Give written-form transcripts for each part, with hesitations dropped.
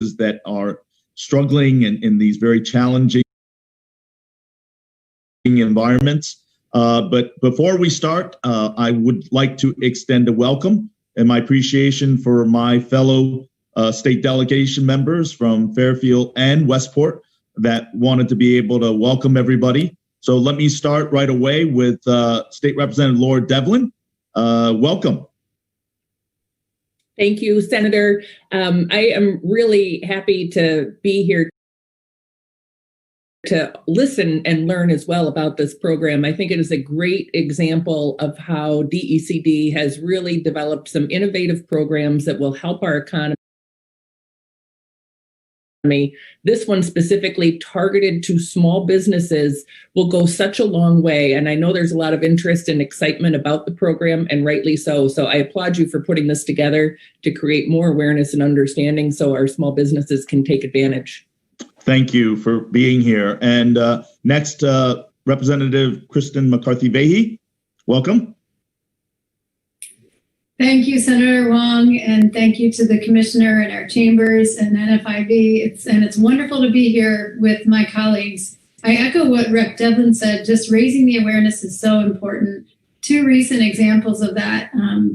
that are struggling in these very challenging environments. But before we start, I would like to extend a welcome and my appreciation for my fellow state delegation members from Fairfield and Westport that wanted to be able to welcome everybody. So let me start right away with State Representative Laura Devlin. Welcome. Thank you, Senator. I am really happy to be here to listen and learn as well about this program. I think it is a great example of how DECD has really developed some innovative programs that will help our economy. This one specifically targeted to small businesses will go such a long way. And I know there's a lot of interest and excitement about the program, and rightly so. So I applaud you for putting this together to create more awareness and understanding so our small businesses can take advantage. Thank you for being here. And next, Representative Kristen McCarthy-Vahey, welcome. Thank you, Senator Hwang, and thank you to the Commissioner and our chambers and NFIB. It's wonderful to be here with my colleagues. I echo what Rep. Devlin said, just raising the awareness is so important. Two recent examples of that.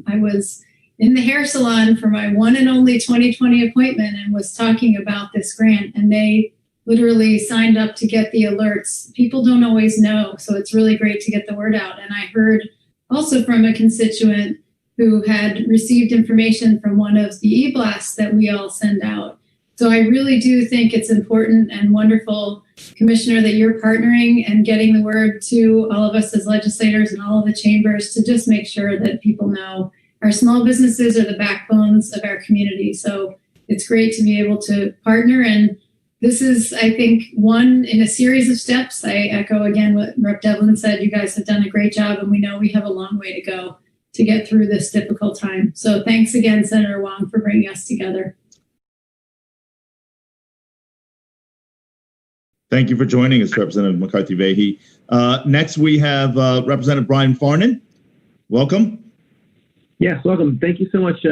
I was in the hair salon for my one and only 2020 appointment and was talking about this grant, and they literally signed up to get the alerts. People don't always know, so it's really great to get the word out. And I heard also from a constituent who had received information from one of the e-blasts that we all send out. So I really do think it's important and wonderful, Commissioner, that you're partnering and getting the word to all of us as legislators and all of the chambers to just make sure that people know our small businesses are the backbones of our community. So it's great to be able to partner. And this is, I think, one in a series of steps. I echo again what Rep. Devlin said. You guys have done a great job, and we know we have a long way to go to get through this difficult time. So thanks again, Senator Hwang, for bringing us together. Thank you for joining us, Representative McCarthy-Vahey. Next, we have Representative Brian Farnan. Welcome. Yes, welcome. Thank you so much,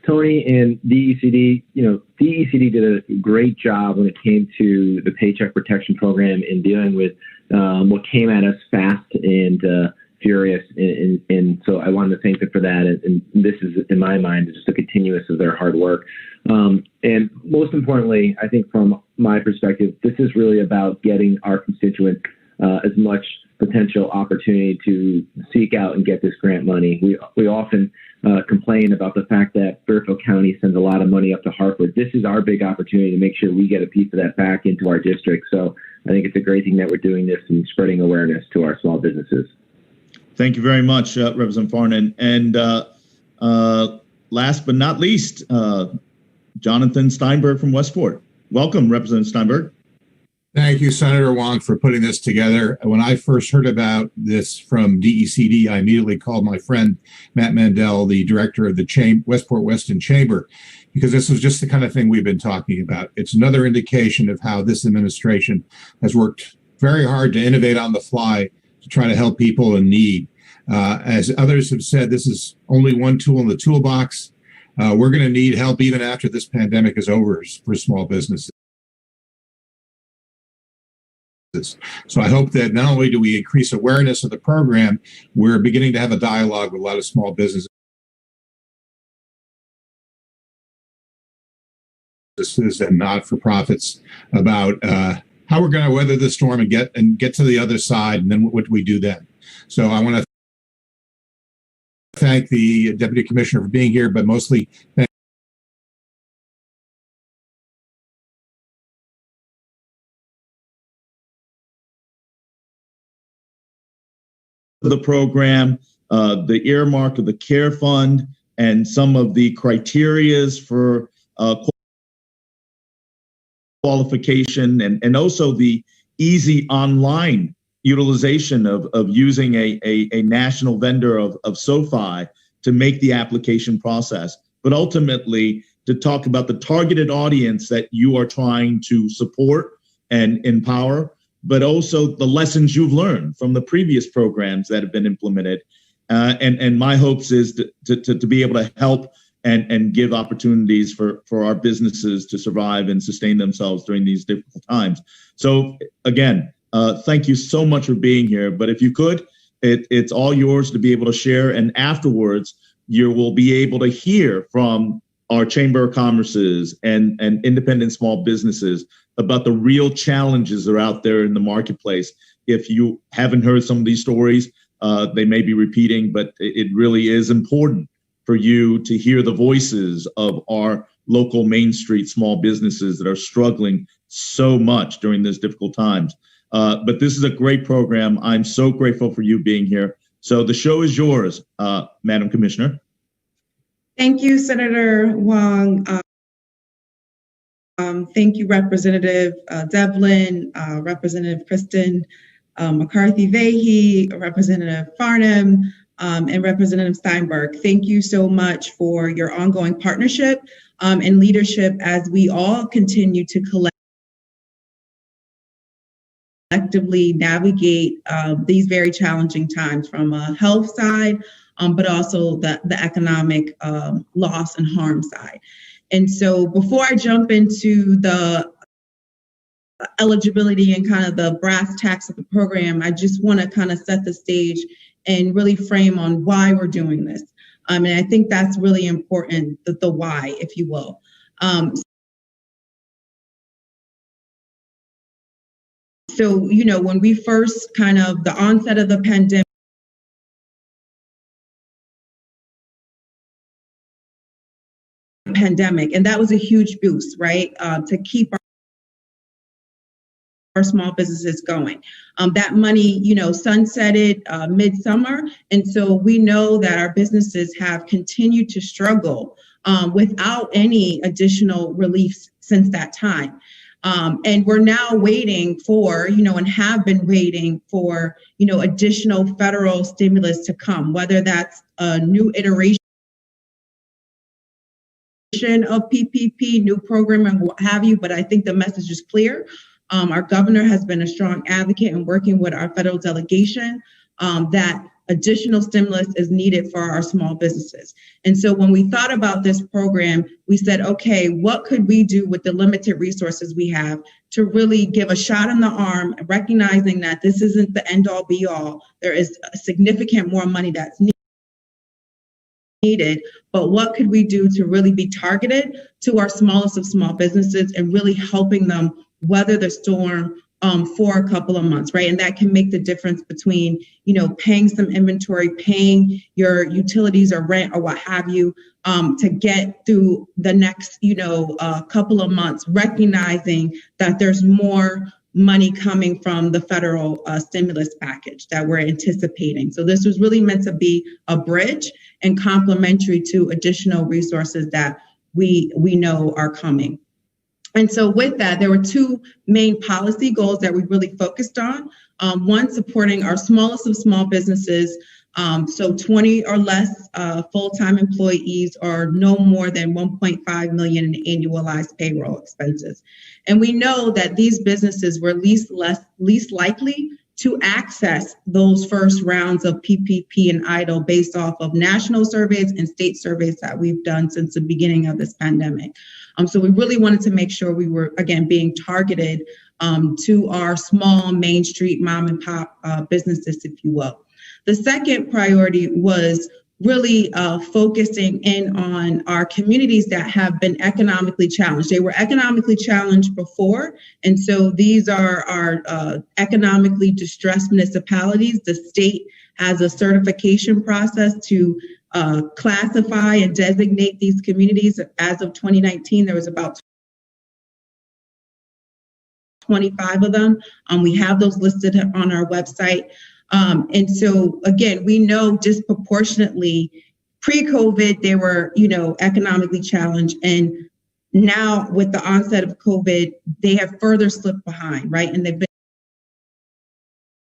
Tony and DECD. DECD did a great job when it came to the Paycheck Protection Program in dealing with what came at us fast and furious, and so I wanted to thank them for that. And this is, in my mind, just a continuous of their hard work. And most importantly, I think from my perspective, this is really about getting our constituents as much potential opportunity to seek out and get this grant money. We often complain about the fact that Fairfield County sends a lot of money up to Hartford. This is our big opportunity to make sure we get a piece of that back into our district. So I think it's a great thing that we're doing this and spreading awareness to our small businesses. Thank you very much, Representative Farnan. And last but not least, Jonathan Steinberg from Westport. Welcome, Representative Steinberg. Thank you, Senator Hwang, for putting this together. When I first heard about this from DECD, I immediately called my friend Matt Mandel, the director of the Westport Weston Chamber, because this was just the kind of thing we've been talking about. It's another indication of how this administration has worked very hard to innovate on the fly to try to help people in need. As others have said, this is only one tool in the toolbox. We're going to need help even after this pandemic is over for small businesses. So I hope that not only do we increase awareness of the program, we're beginning to have a dialogue with a lot of small businesses and not-for-profits about how we're going to weather the storm and get to the other side, and then what do we do then? So I want to thank the Deputy Commissioner for being here, but mostly thank the program, the earmark of the CARE Fund, and some of the criterias for qualification, and also the easy online utilization of using a national vendor of SoFi to make the application process, but ultimately to talk about the targeted audience that you are trying to support and empower, but also the lessons you've learned from the previous programs that have been implemented. And my hopes is to be able to help and give opportunities for our businesses to survive and sustain themselves during these difficult times. So again, thank you so much for being here. But if you could, it's all yours to be able to share. And afterwards, you will be able to hear from our Chamber of Commerce's and independent small businesses about the real challenges that are out there in the marketplace. If you haven't heard some of these stories, they may be repeating, but it really is important for you to hear the voices of our local Main Street small businesses that are struggling so much during these difficult times. But this is a great program. I'm so grateful for you being here. So the show is yours, Madam Commissioner. Thank you, Senator Hwang. Thank you, Representative Devlin, Representative Kristen McCarthy-Vahey, Representative Farnan, and Representative Steinberg. Thank you so much for your ongoing partnership and leadership as we all continue to collectively navigate these very challenging times from a health side, but also the economic loss and harm side. And so before I jump into the eligibility and kind of the brass tacks of the program, I just want to kind of set the stage and really frame on why we're doing this. And I think that's really important, the why, if you will. So, you know, when we first kind of the onset of the pandemic, and that was a huge boost, right, to keep our small businesses going. That money, you know, sunsetted midsummer, and so we know that our businesses have continued to struggle without any additional relief since that time. And we're now waiting for, you know, and have been waiting for, you know, additional federal stimulus to come, whether that's a new iteration of PPP, new program, and what have you. But I think the message is clear. Our governor has been a strong advocate in working with our federal delegation that additional stimulus is needed for our small businesses. And so when we thought about this program, we said, okay, what could we do with the limited resources we have to really give a shot in the arm, recognizing that this isn't the end all be all. There is significant more money that's needed, but what could we do to really be targeted to our smallest of small businesses and really helping them weather the storm for a couple of months, right? And that can make the difference between, you know, paying some inventory, paying your utilities or rent or what have you, to get through the next, you know, couple of months, recognizing that there's more money coming from the federal stimulus package that we're anticipating. So this was really meant to be a bridge and complementary to additional resources that we know are coming. And so with that, there were two main policy goals that we really focused on. One, supporting our smallest of small businesses, so 20 or less full-time employees or no more than 1.5 million in annualized payroll expenses. And we know that these businesses were least likely to access those first rounds of PPP and EIDL based off of national surveys and state surveys that we've done since the beginning of this pandemic. So we really wanted to make sure we were, again, being targeted to our small Main Street mom and pop businesses, if you will. The second priority was really focusing in on our communities that have been economically challenged. They were economically challenged before, and so these are our economically distressed municipalities. The state has a certification process to classify and designate these communities. As of 2019, there was about 25 of them. We have those listed on our website. And so, again, we know disproportionately pre-COVID, they were, you know, economically challenged. And now with the onset of COVID, they have further slipped behind, right? And they've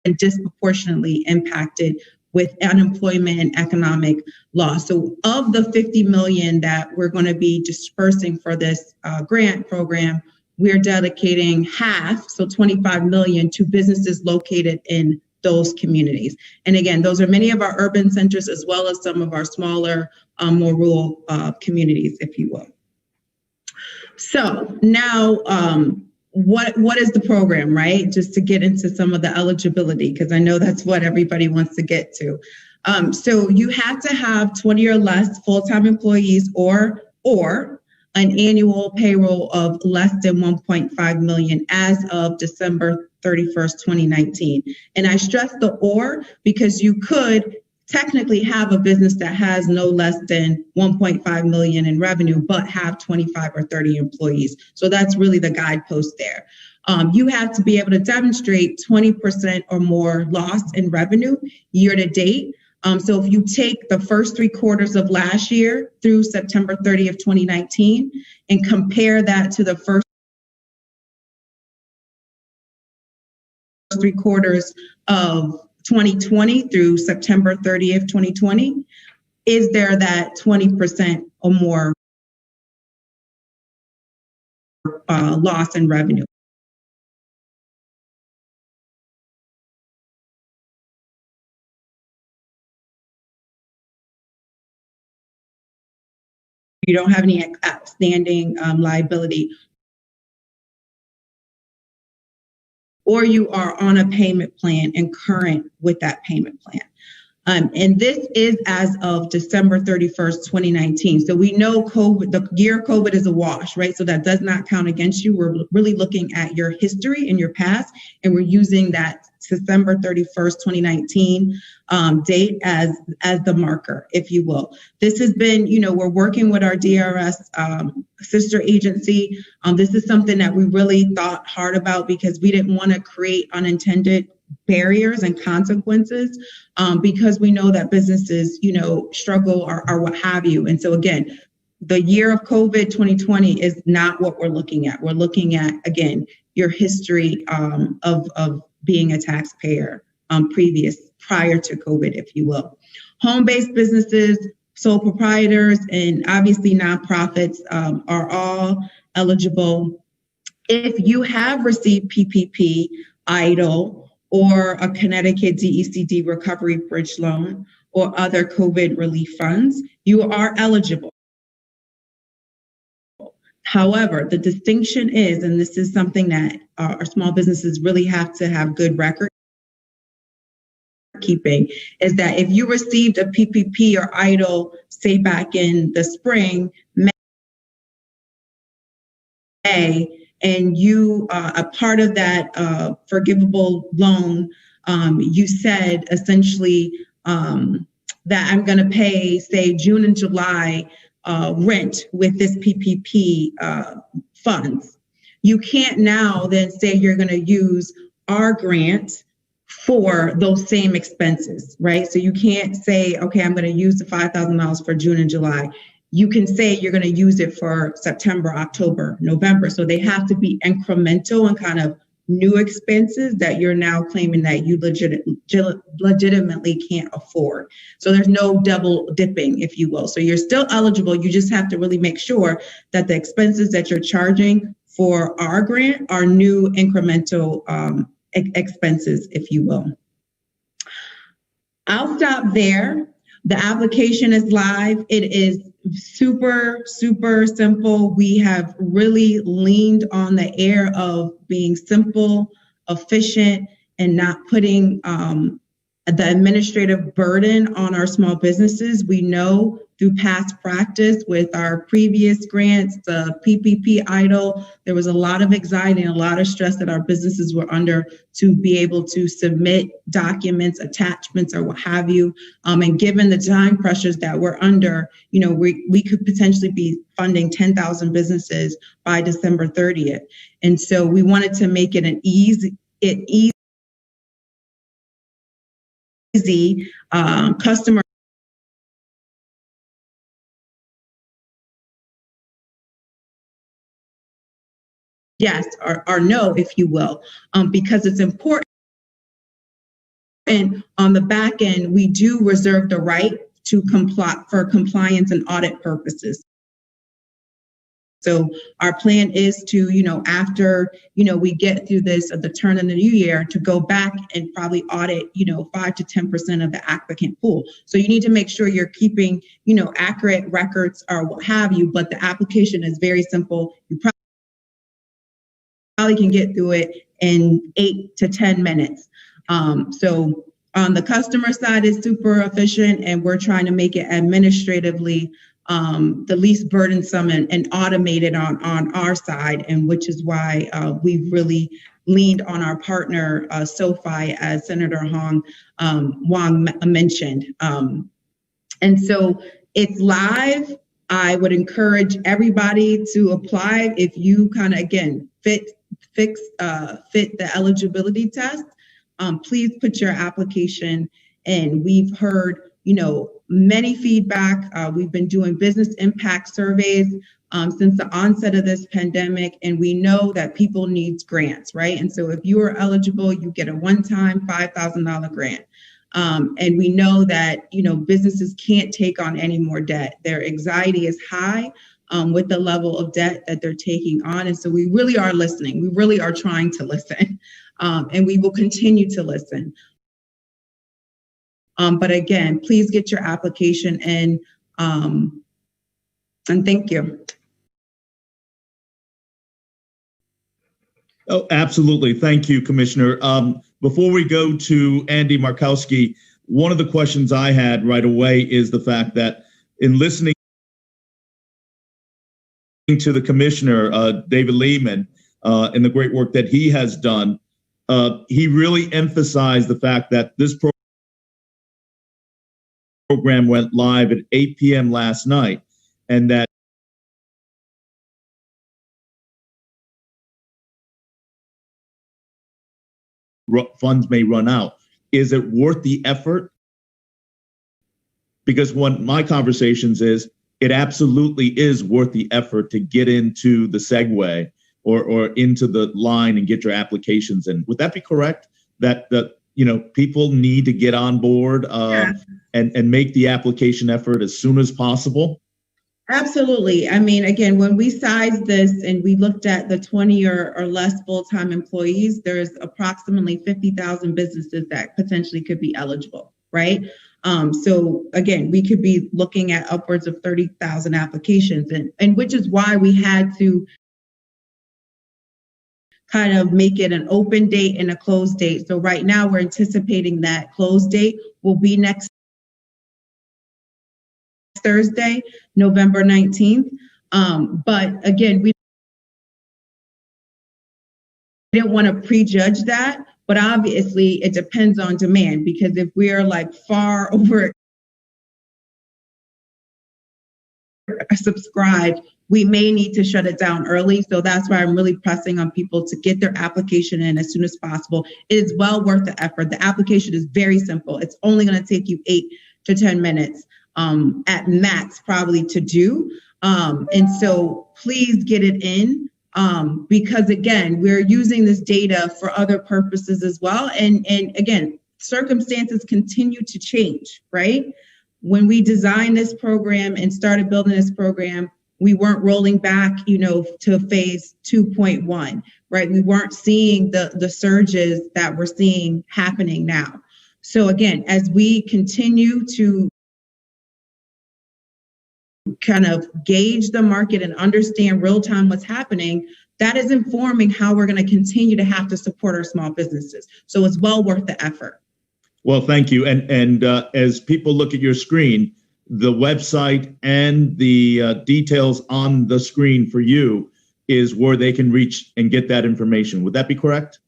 been disproportionately impacted with unemployment and economic loss. So of the 50 million that we're going to be dispersing for this grant program, we're dedicating half, so 25 million, to businesses located in those communities. And again, those are many of our urban centers as well as some of our smaller, more rural communities, if you will. So now, what is the program, right? Just to get into some of the eligibility, because I know that's what everybody wants to get to. So you have to have 20 or less full-time employees or an annual payroll of less than 1.5 million as of December 31st, 2019. And I stress the or because you could technically have a business that has no less than 1.5 million in revenue, but have 25 or 30 employees. So that's really the guidepost there. You have to be able to demonstrate 20% or more loss in revenue year to date. So if you take the first 3 quarters of last year through September 30th, 2019, and compare that to the first 3 quarters of 2020 through September 30th, 2020, is there that 20% or more loss in revenue? You don't have any outstanding liability, or you are on a payment plan and current with that payment plan. And this is as of December 31st, 2019. So we know COVID, the year COVID is a wash, right? So that does not count against you. We're really looking at your history and your past, and we're using that December 31st, 2019 date as the marker, if you will. This has been, we're working with our DRS sister agency. This is something that we really thought hard about because we didn't want to create unintended barriers and consequences because we know that businesses, struggle or what have you. And so again, the year of COVID 2020 is not what we're looking at. We're looking at, again, your history of being a taxpayer prior to COVID, if you will. Home-based businesses, sole proprietors, and obviously nonprofits are all eligible. If you have received PPP, EIDL, or a Connecticut DECD recovery bridge loan or other COVID relief funds, you are eligible. However, the distinction is, and this is something that our small businesses really have to have good record keeping, is that if you received a PPP or EIDL, say back in the spring, May, and you, a part of that forgivable loan, you said essentially that I'm going to pay, say, June and July rent with this PPP funds. You can't now then say you're going to use our grant for those same expenses, right? So you can't say, okay, I'm going to use the $5,000 for June and July. You can say you're going to use it for September, October, November. So they have to be incremental and kind of new expenses that you're now claiming that you legitimately can't afford. So there's no double dipping, if you will. So you're still eligible. You just have to really make sure that the expenses that you're charging for our grant are new incremental expenses, if you will. I'll stop there. The application is live. It is super, super simple. We have really leaned on the air of being simple, efficient, and not putting the administrative burden on our small businesses. We know through past practice with our previous grants, the PPP EIDL, there was a lot of anxiety and a lot of stress that our businesses were under to be able to submit documents, attachments, or what have you. And given the time pressures that we're under, we could potentially be funding 10,000 businesses by December 30th. And so we wanted to make it an easy customer yes or no, if you will, because it's important. And on the back end, we do reserve the right to comply for compliance and audit purposes. So our plan is to, after, we get through this at the turn of the new year, to go back and probably audit, 5 to 10% of the applicant pool. So you need to make sure you're keeping, accurate records or what have you, but the application is very simple. You probably can get through it in 8 to 10 minutes. So on the customer side is super efficient, and we're trying to make it administratively the least burdensome and automated on our side, and which is why we've really leaned on our partner, SoFi, as Senator Hwang mentioned. And so it's live. I would encourage everybody to apply if you kind of, again, fit the eligibility test. Please put your application in. We've heard, many feedback. We've been doing business impact surveys since the onset of this pandemic, and we know that people need grants, right? And so if you are eligible, you get a one-time $5,000 grant. And we know that, businesses can't take on any more debt. Their anxiety is high with the level of debt that they're taking on. And so we really are listening. We really are trying to listen. And we will continue to listen. But again, please get your application in. And thank you. Oh, absolutely. Thank you, Commissioner. Before we go to Andy Markowski, one of the questions I had right away is the fact that in listening to the Commissioner, David Lehman, and the great work that he has done, he really emphasized the fact that this program went live at 8 p.m. last night, and that funds may run out. Is it worth the effort? Because one my conversations is, it absolutely is worth the effort to get into the segue or into the line and get your applications in. Would that be correct? That people need to get on board and make the application effort as soon as possible? Absolutely. I mean, again, when we sized this and we looked at the 20 or less full-time employees, there's approximately 50,000 businesses that potentially could be eligible, right? So again, we could be looking at upwards of 30,000 applications, and which is why we had to kind of make it an open date and a closed date. So right now we're anticipating that closed date will be next Thursday, November 19th. But again, we didn't want to prejudge that, but obviously it depends on demand, because if we're like far over subscribed, we may need to shut it down early. So that's why I'm really pressing on people to get their application in as soon as possible. It is well worth the effort. The application is very simple. It's only going to take you 8 to 10 minutes at max probably to do. And so please get it in because again, we're using this data for other purposes as well. And again, circumstances continue to change, right? When we designed this program and started building this program, we weren't rolling back, to phase 2.1, right? We weren't seeing the surges that we're seeing happening now. So again, as we continue to kind of gauge the market and understand real time what's happening, that is informing how we're going to continue to have to support our small businesses. So it's well worth the effort. Well, thank you. And as people look at your screen, the website and the details on the screen for you is where they can reach and get that information. Would that be correct?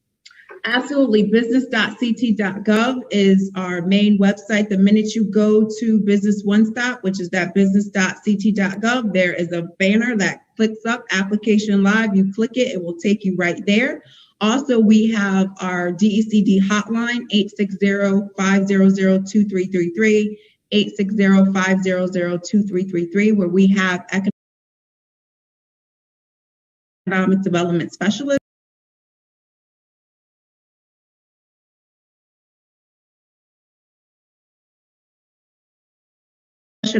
Absolutely. Business.ct.gov is our main website. The minute you go to Business One Stop, which is that business.ct.gov, there is a banner that clicks up Application Live. You click it, it will take you right there. Also, we have our DECD hotline, 860-500-2333, 860-500-2333, where we have economic development specialists.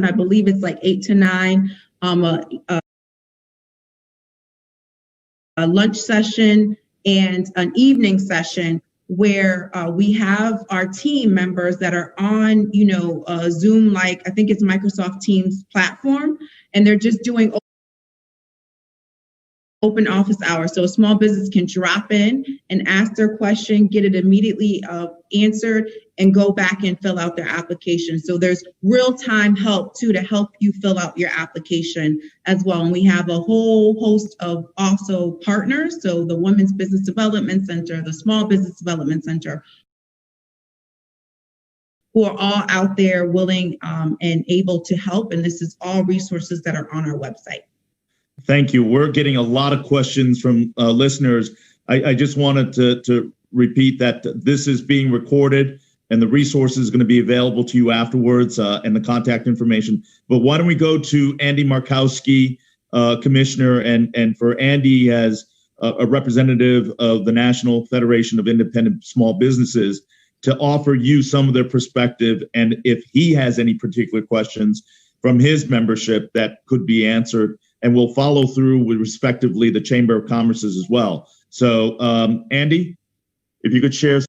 I believe it's like 8 to 9 lunch session and an evening session where we have our team members that are on, Zoom, like I think it's Microsoft Teams platform, and they're just doing open office hours. So a small business can drop in and ask their question, get it immediately answered, and go back and fill out their application. So there's real-time help too to help you fill out your application as well. And we have a whole host of also partners. So the Women's Business Development Center, the Small Business Development Center, who are all out there willing and able to help. And this is all resources that are on our website. Thank you. We're getting a lot of questions from listeners. I just wanted to repeat that this is being recorded and the resource is going to be available to you afterwards and the contact information. But why don't we go to Andy Markowski, Commissioner, and for Andy as a representative of the National Federation of Independent Small Businesses to offer you some of their perspective, and if he has any particular questions from his membership that could be answered. And we'll follow through with respectively the Chamber of Commerce's as well. So, Andy, if you could share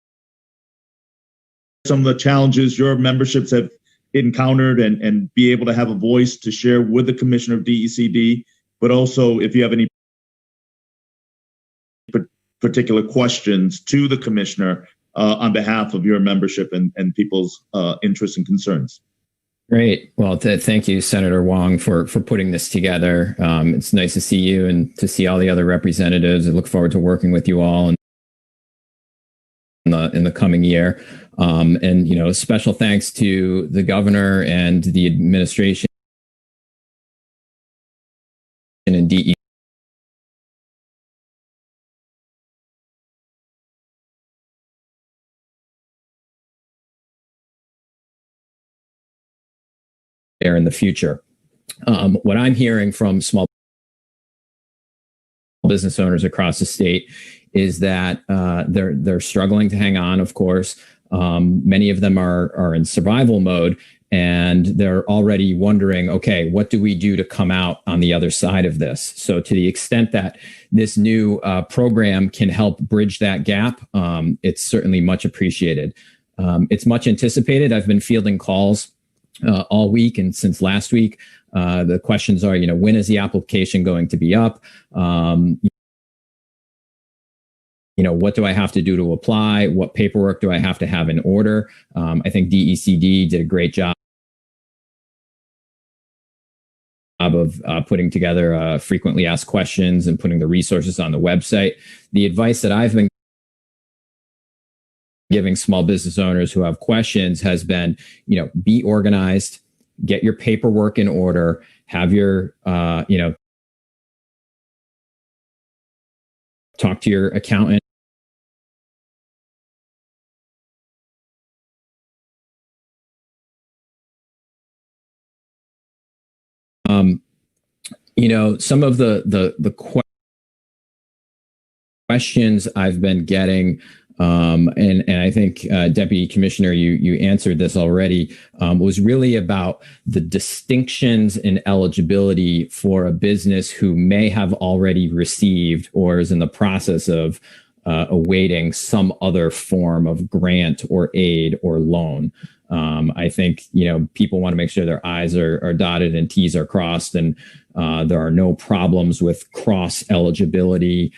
some of the challenges your memberships have encountered and be able to have a voice to share with the Commissioner of DECD, but also if you have any particular questions to the Commissioner on behalf of your membership and people's interests and concerns. Great. Well, thank you, Senator Hwang, for putting this together. It's nice to see you and to see all the other representatives. I look forward to working with you all in the coming year. And special thanks to the governor and the administration and DE. In the future. What I'm hearing from small business owners across the state is that they're struggling to hang on, of course. Many of them are in survival mode, and they're already wondering, okay, what do we do to come out on the other side of this? So to the extent that this new program can help bridge that gap, it's certainly much appreciated. It's much anticipated. I've been fielding calls all week and since last week. The questions are, when is the application going to be up? What do I have to do to apply? What paperwork do I have to have in order? I think DECD did a great job of putting together frequently asked questions and putting the resources on the website. The advice that I've been giving small business owners who have questions has been, be organized, get your paperwork in order, have your, talk to your accountant. Some of the questions I've been getting, and I think Deputy Commissioner, you answered this already, was really about the distinctions in eligibility for a business who may have already received or is in the process of awaiting some other form of grant or aid or loan. I think, people want to make sure their I's are dotted and T's are crossed, and there are no problems with cross eligibility.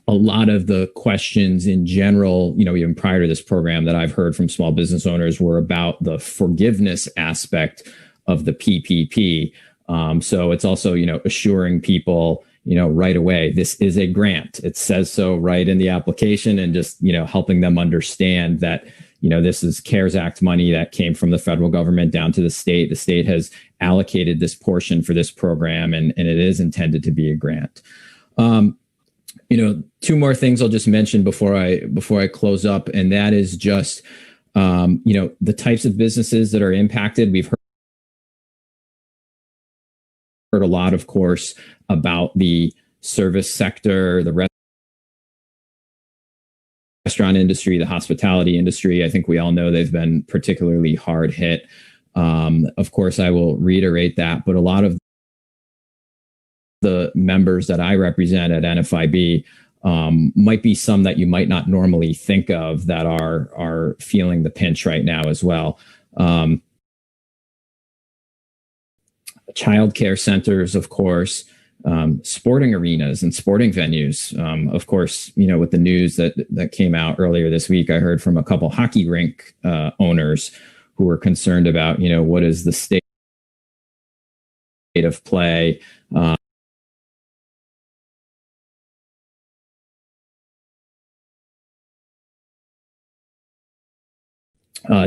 A lot of the questions in general, even prior to this program that I've heard from small business owners were about the forgiveness aspect of the PPP. So it's also, assuring people, right away, this is a grant. It says so right in the application, and just, helping them understand that, this is CARES Act money that came from the federal government down to the state. The state has allocated this portion for this program, and it is intended to be a grant. Two more things I'll just mention before I close up, and that is just, the types of businesses that are impacted. We've heard a lot, of course, about the service sector, the restaurant industry, the hospitality industry. I think we all know they've been particularly hard hit. Of course, I will reiterate that, but a lot of the members that I represent at NFIB might be some that you might not normally think of that are feeling the pinch right now as well. Child care centers, of course, sporting arenas and sporting venues. Of course, with the news that came out earlier this week, I heard from a couple hockey rink owners who were concerned about, what is the state of play.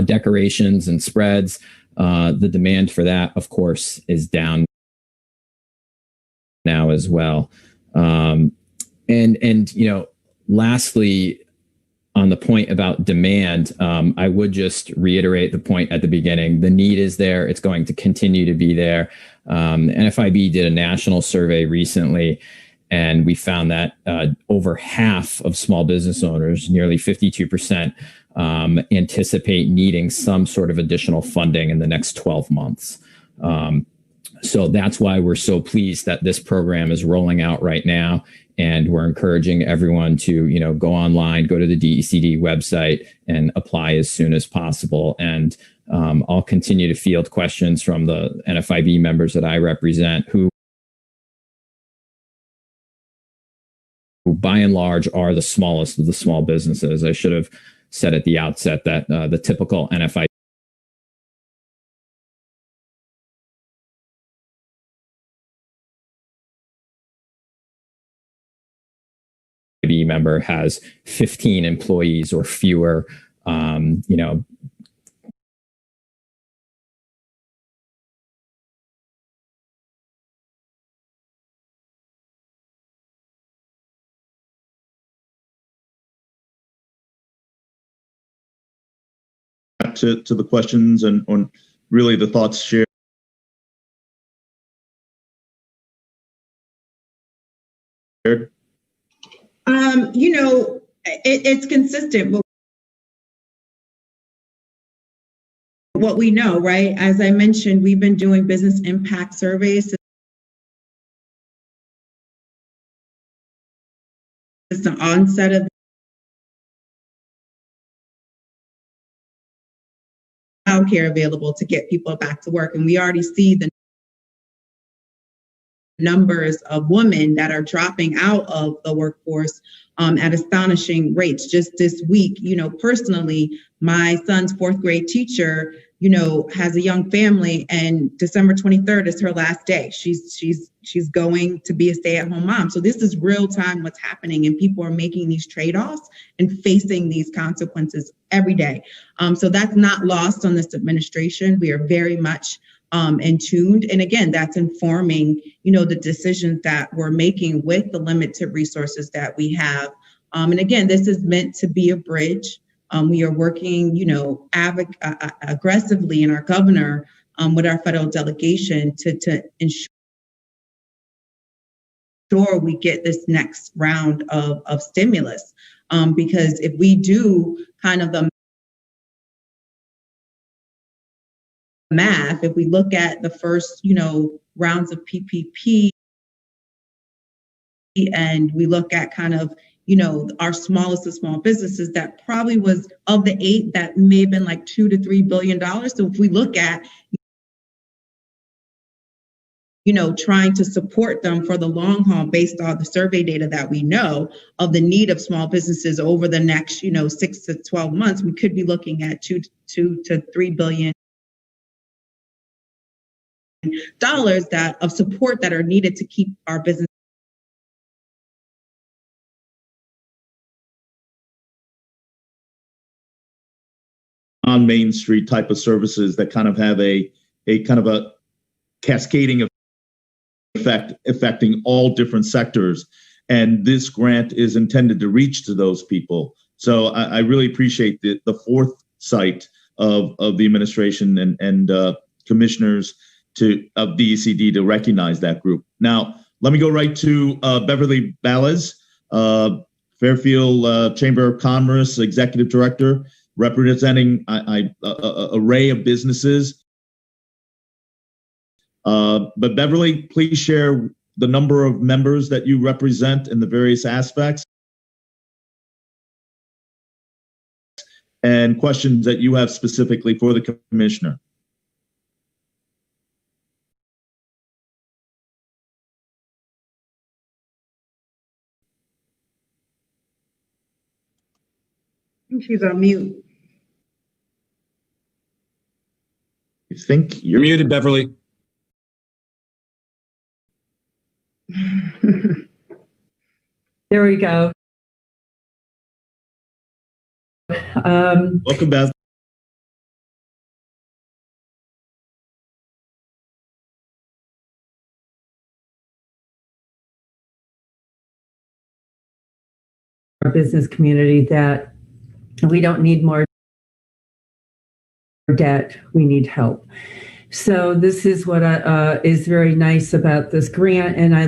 Decorations and spreads. The demand for that, of course, is down now as well. Lastly, on the point about demand, I would just reiterate the point at the beginning. The need is there. It's going to continue to be there. NFIB did a national survey recently, and we found that over half of small business owners, nearly 52%, anticipate needing some sort of additional funding in the next 12 months. So that's why we're so pleased that this program is rolling out right now. And we're encouraging everyone to, go online, go to the DECD website and apply as soon as possible. And I'll continue to field questions from the NFIB members that I represent who by and large are the smallest of the small businesses. I should have said at the outset that the typical NFIB member has 15 employees or fewer. To the questions and on really the thoughts shared. It's consistent with what we know, right? As I mentioned, we've been doing business impact surveys since the onset of childcare available to get people back to work. And we already see the numbers of women that are dropping out of the workforce at astonishing rates. Just this week, personally, my son's fourth grade teacher, has a young family, and December 23rd is her last day. She's going to be a stay-at-home mom. So this is real time what's happening, and people are making these trade-offs and facing these consequences every day. So that's not lost on this administration. We are very much and tuned. And again, that's informing, the decisions that we're making with the limited resources that we have. And again, this is meant to be a bridge. We are working, aggressively in our governor with our federal delegation to ensure we get this next round of stimulus. Because if we do kind of the math, if we look at the first, rounds of PPP, and we look at kind of, our smallest of small businesses, that probably was of the 8, that may have been like $2 to $3 billion. So if we look at, trying to support them for the long haul based on the survey data that we know of the need of small businesses over the next, 6 to 12 months, we could be looking at $2 to $3 billion that of support that are needed to keep our business on Main Street type of services that kind of have a kind of a cascading effect affecting all different sectors. And this grant is intended to reach to those people. So I really appreciate the foresight of the administration and commissioners of DECD to recognize that group. Now, let me go right to Beverly Ballas, Fairfield Chamber of Commerce Executive Director, representing an array of businesses. But Beverly, please share the number of members that you represent in the various aspects, and questions that you have specifically for the commissioner. She's on mute. You think You're muted, Beverly. There we go. welcome, Beth. Our business community that we don't need more debt, we need help. So this is what is very nice about this grant, and I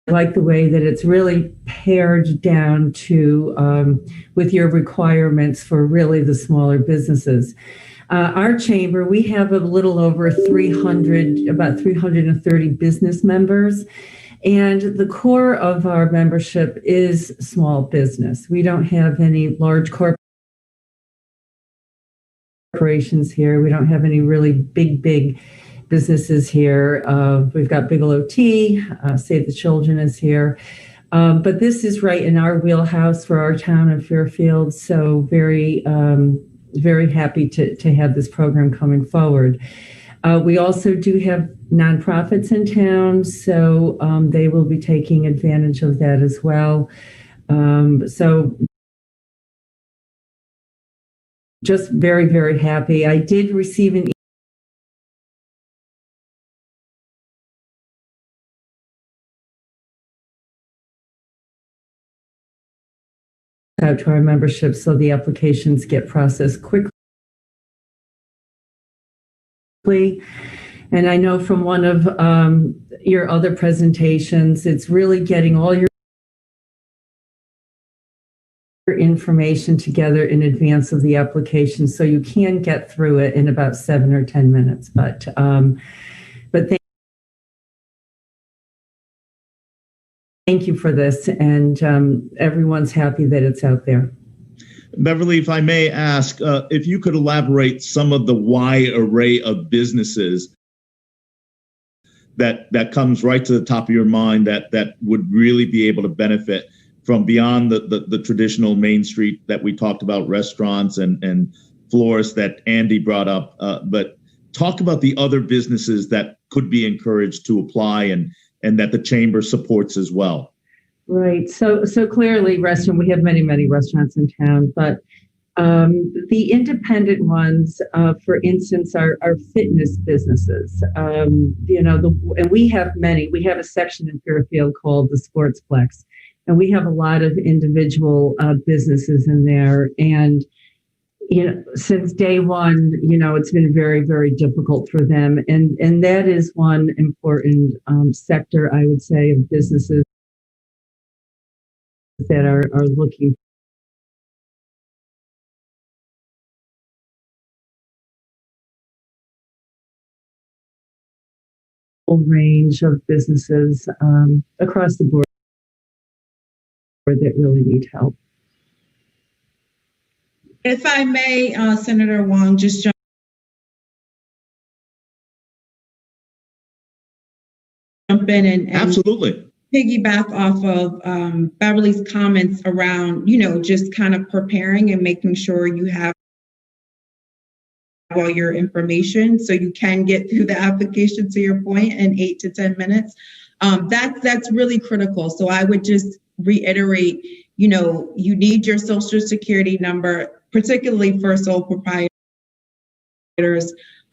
like the way that it's really pared down to with your requirements for really the smaller businesses. Our chamber, we have a little over 300, about 330 business members. And the core of our membership is small business. We don't have any large corporations here. We don't have any really big businesses here. We've got Bigelow Tea, Save the Children is here. But this is right in our wheelhouse for our town of Fairfield. So very happy to have this program coming forward. We also do have nonprofits in town, so they will be taking advantage of that as well. So just very happy. I did receive an out to our membership so the applications get processed quickly. And I know from one of your other presentations, it's really getting all your information together in advance of the application, so you can get through it in about 7 or 10 minutes. But thank you for this, and everyone's happy that it's out there. Beverly, if I may ask, if you could elaborate some of the wide array of businesses that comes right to the top of your mind that would really be able to benefit from beyond the traditional Main Street that we talked about, restaurants and florists that Andy brought up. But talk about the other businesses that could be encouraged to apply and that the chamber supports as well. Right. So clearly restaurant, we have many restaurants in town, but the independent ones, for instance, are fitness businesses. And we have many. We have a section in Fairfield called the Sportsplex, and we have a lot of individual businesses in there. And since day one, it's been very difficult for them, and that is one important sector, I would say, of businesses that are looking full range of businesses across the board that really need help. If I may, Senator Hwang, just jump in and absolutely piggyback off of Beverly's comments around, just kind of preparing and making sure you have all your information so you can get through the application, to your point, in 8 to 10 minutes. That's really critical. So I would just reiterate, you need your social security number, particularly for sole proprietors.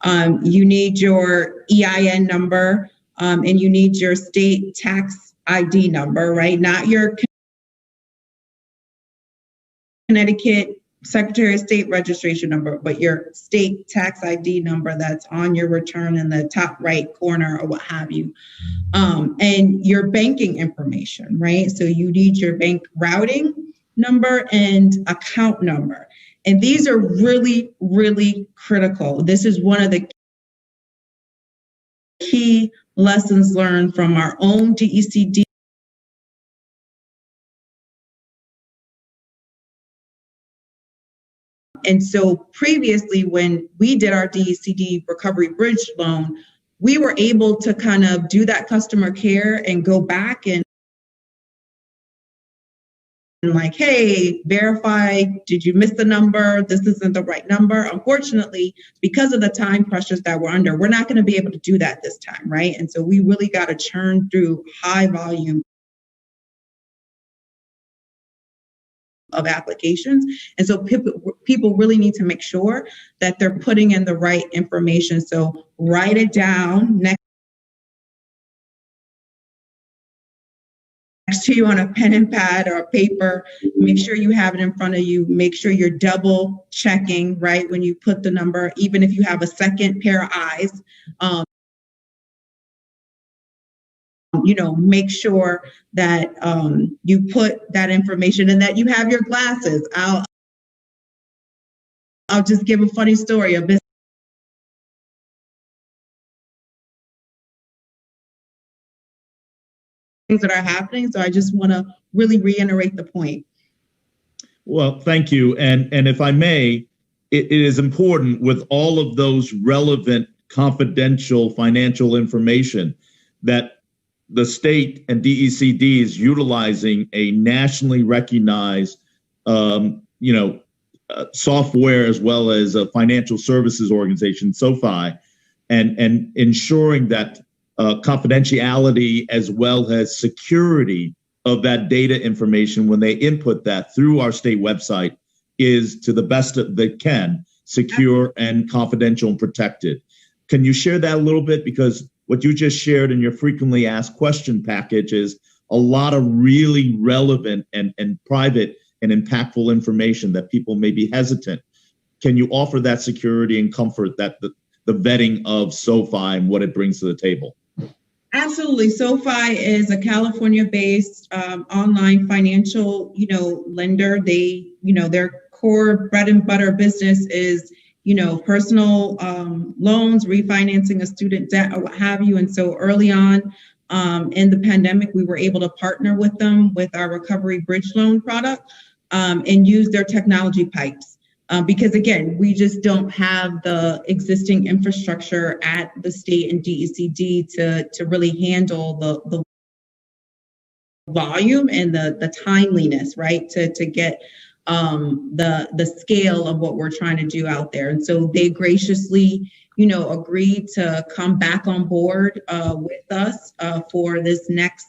You need your EIN number, and you need your state tax ID number, right? Not your Connecticut Secretary of State registration number, but your state tax ID number that's on your return in the top right corner or what have you. And your banking information, right? So you need your bank routing number and account number. And these are really critical. This is one of the key lessons learned from our own DECD And so previously, when we did our DECD recovery bridge loan, we were able to kind of do that customer care and go back and like, hey, verify, did you miss the number? This isn't the right number. Unfortunately, because of the time pressures that we're under, we're not going to be able to do that this time, right? And so we really got to churn through high volume of applications. And so people really need to make sure that they're putting in the right information. So write it down next to you on a pen and pad or a paper. Make sure you have it in front of you. Make sure you're double checking, right, when you put the number, even if you have a second pair of eyes. Make sure that you put that information and that you have your glasses. I'll just give a funny story. A business things that are happening. So I just want to really reiterate the point. Well, thank you. And if I may, it is important with all of those relevant confidential financial information that the state and DECD is utilizing a nationally recognized, software as well as a financial services organization, SoFi, and ensuring that confidentiality as well as security of that data information when they input that through our state website is to the best that they can, secure and confidential and protected. Can you share that a little bit? Because what you just shared in your frequently asked question package is a lot of really relevant and private and impactful information that people may be hesitant. Can you offer that security and comfort that the vetting of SoFi and what it brings to the table? Absolutely. SoFi is a California-based online financial, lender. They, their core bread and butter business is personal loans, refinancing a student debt or what have you. And so early on in the pandemic, we were able to partner with them with our recovery bridge loan product and use their technology pipes. Because again, we just don't have the existing infrastructure at the state and DECD to really handle the volume and the timeliness, right? To get the scale of what we're trying to do out there. And so they graciously, agreed to come back on board with us for this next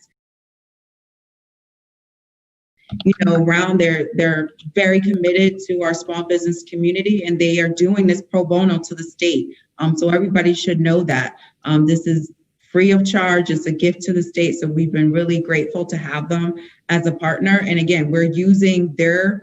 round. They're very committed to our small business community, and they are doing this pro bono to the state. So everybody should know that this is free of charge. It's a gift to the state. So we've been really grateful to have them as a partner. And again, we're using their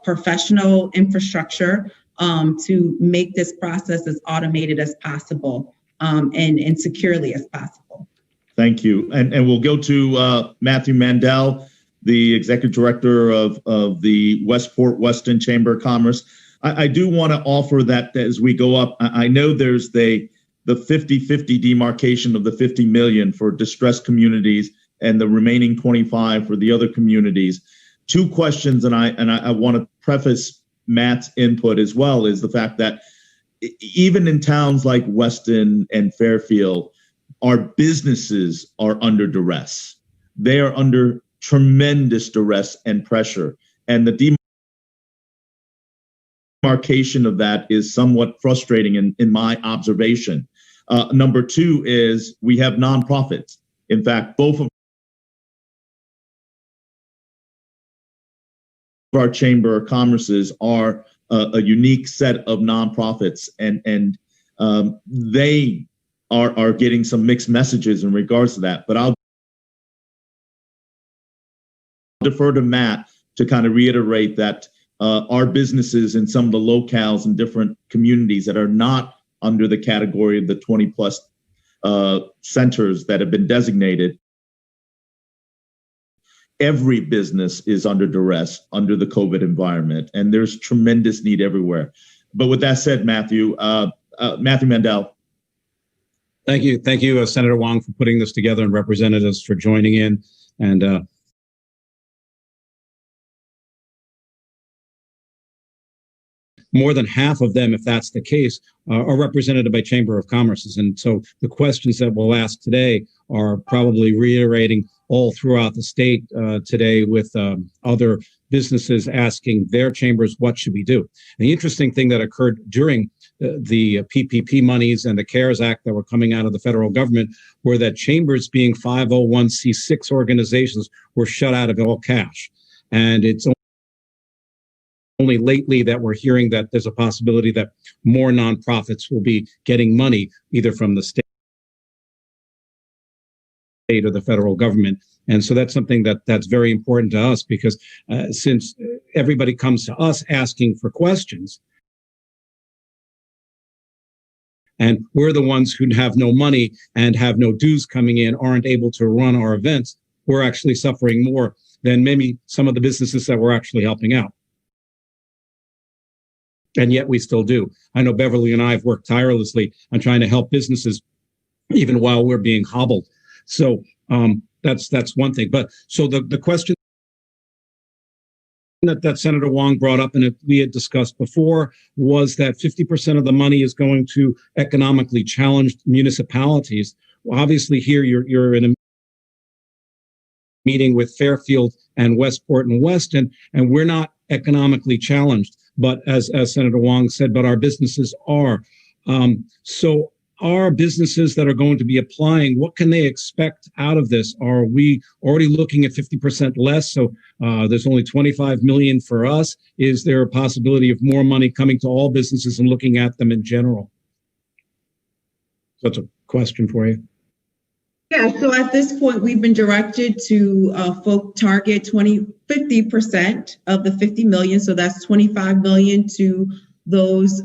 professional infrastructure to make this process as automated as possible and securely as possible. Thank you. And we'll go to Matthew Mandel, the Executive Director of the Westport Weston Chamber of Commerce. I do want to offer that as we go up. I know there's the 50-50 demarcation of the 50 million for distressed communities and the remaining 25 for the other communities. Two questions, and I want to preface Matt's input as well, is the fact that even in towns like Weston and Fairfield, our businesses are under duress. They are under tremendous duress and pressure. And the demarcation of that is somewhat frustrating in my observation. Number two is we have nonprofits. In fact, both of our Chamber of Commerces are a unique set of nonprofits, and they are getting some mixed messages in regards to that. But I'll defer to Matt to kind of reiterate that our businesses in some of the locales and different communities that are not under the category of the 20 plus centers that have been designated, every business is under duress under the COVID environment, and there's tremendous need everywhere. But with that said, Matthew Mandel. Thank you, Senator Hwang, for putting this together, and representatives for joining in. And more than half of them, if that's the case, are represented by Chamber of Commerce's. And so the questions that we'll ask today are probably reiterating all throughout the state today, with other businesses asking their chambers, what should we do? And the interesting thing that occurred during the PPP monies and the CARES Act that were coming out of the federal government were that chambers, being 501c6 organizations, were shut out of all cash. And it's only lately that we're hearing that there's a possibility that more nonprofits will be getting money either from the state or the federal government. And so that's something that's very important to us, because since everybody comes to us asking for questions, and we're the ones who have no money and have no dues coming in, aren't able to run our events, we're actually suffering more than maybe some of the businesses that we're actually helping out. And yet we still do. I know Beverly and I have worked tirelessly on trying to help businesses even while we're being hobbled. So that's one thing. But so the question that Senator Hwang brought up, and we had discussed before, was that 50% of the money is going to economically challenged municipalities. Well, obviously here you're in a meeting with Fairfield and Westport and Weston, and we're not economically challenged. But as Senator Hwang said, but our businesses are. So our businesses that are going to be applying, what can they expect out of this? Are we already looking at 50% less? So there's only 25 million for us. Is there a possibility of more money coming to all businesses and looking at them in general? So that's a question for you. Yeah, so at this point, we've been directed to target 50% of the 50 million. So that's 25 million to those